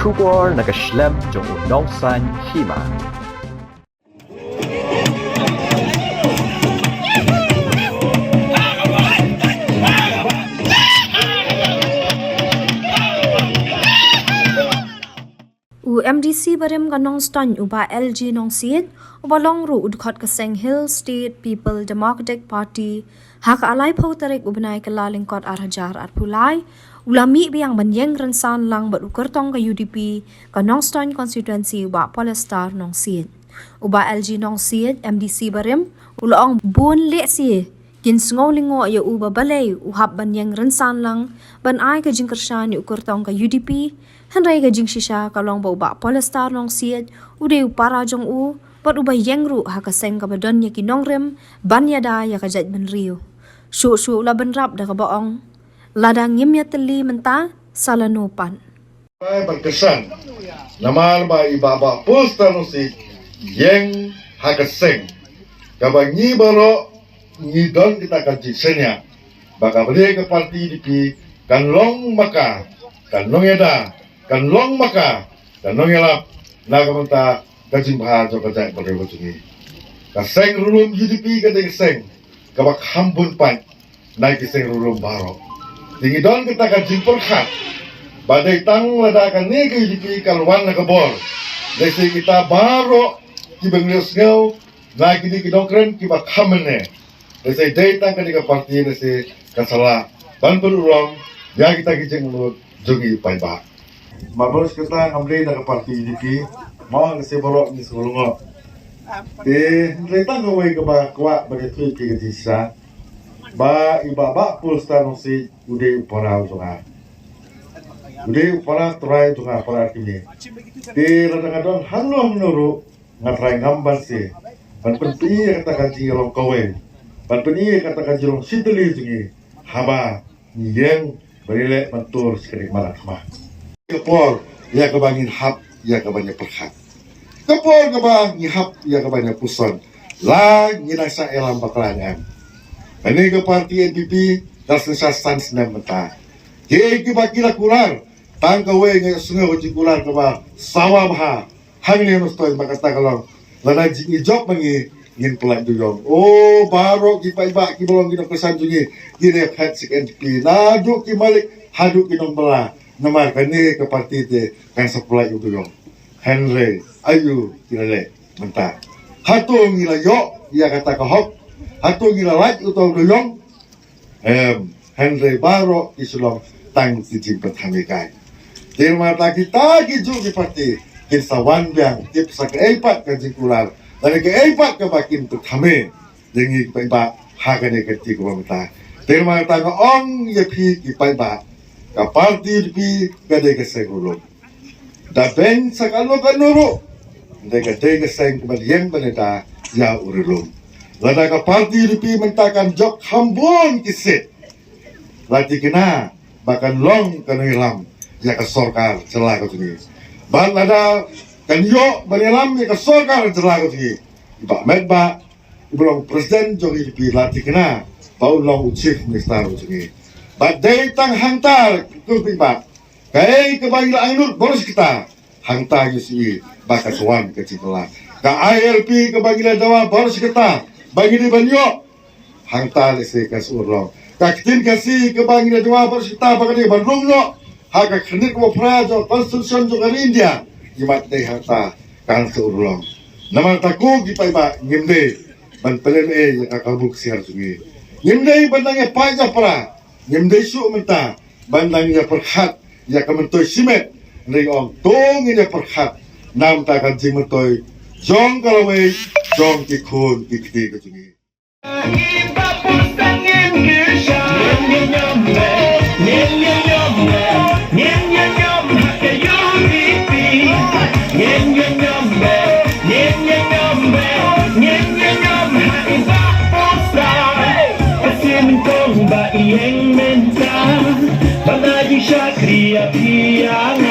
Shubor nakaslem jong unongsan hima. MDC barem kanong stan uba LG nong sit uba long ru udkhot ka Seng Hill State People Democratic Party haka alai pho tarek ubnai ka laling kot arhajar arpulai ulami biang banyeng rensan lang bat ukertong ka UDP kanong stan constituency uba Polestar nong sit uba LG nong sit MDC barem ulaong bun le si kin sngo lingo ya uba balay uhap banyeng rensan lang ban ai ka jingkershan ukertong ka UDP Henry ka jing shisha kalong ba Polestar nong siet ude para jong u pat ubay yengru ha ka seng ka badon ya kinong rem ban ya da ya ka jat ben rio shu la ben rap da ka baong lada ngim ya teli menta salanopan ay berkesan namal ba ibaba Polestar nong si yeng ha ka seng ka ba ni baro ni don kita ka jisenya baka beli ke parti di kan long maka kan long yada kan long maka kan long yalap nagamanta kajing bahar jo kajai pakai bocungi kaseng rulum UDP kadai seng kabak hambun pan naik seng rulum baro tinggi don kita kajing perkat badai tang ladakan ni ke UDP kalwan na kabor desi kita baro kibengleus ngau naik ini kidongkren kibak hamene desi dai tang kadai ke parti desi kasala ban perulong ya kita kajing mulut jungi pai ba Mabos kita ngambil dari parti UDP, mau ngasih bolok ni sebelumnya. Kita ngawai ke bakwa bagi ke desa, ba ibaba Polestar nasi udah upara juga, udah upara terai juga para kini. Kadang-kadang hanong nuru ngatrai ngambar sih, pan penting katakan jirong kawin, pan penting katakan jirong sideli jungi, haba yang berilek mentur sekali malam mah. Kepor, ya kebangin hap, ya kebanyak perhat. Kepor kebangin hap, ya kebanyak puson. Lah, nginasa elam bakalangan. Ini ke parti NPP, dasar sans dan mentah. Hei kibakila kular, tangkawe ngay sungai uji kular keba sawah maha. Hangin yang nustoy makata kalong. Lana jingi job mangi, ngin pelak duyong. Oh, baru kipa-iba, kibolong kinong kesan jungi. Gini hat sik NPP, naduk kimalik, haduk kinong belah. Namar kani ke parti te kan sepulah itu yong Henry ayu kilale mentah hatu ngila yo ia kata kahok hatu ngila laj utau doyong Henry baro isulong tang dijimpat hamikai termata kita giju di parti kinsawan biang tip sak eipat kan jingkular dari ke eipat ke bakin pertame dengi paiba hakane keti ko mentah termata ong ye pi ki paiba ka parti di gade keseng ulung da ben sakalo kanuro de gade keseng kemudian beneda ya urulung lada ka parti di mentakan jok hambun kisit lati kena bahkan long kanilam ya ka sorkar celah ko sini ban lada kan yo banilam ya ka sorkar celah ko sini ba medba ibulong presiden jogi di lati kena bau long chief minister ko sini badai tang hantar kupipa kai kebangilan ainur boros kita hantar yusi bakaswan kecitlah ka ILP kebangilan dawa boros kita bagi di banyo hantar se kasurlo ka kitin kasi kebangilan dawa boros kita bagi di bandung no haka khnit ko prajo konstitusi jo India jimat dei hantar kan surlo nama taku gipaiba ngimde ban pelen ya kabuk siar sungi ngimde bandangnya pajak pra Nyemdai su menta bandangnya perhat ya kementoy simet ringong tongnya perhat nam ta kan jing mentoy jong kalawai jong kikun kikti kecungi Yang mentah, pada di syakria piang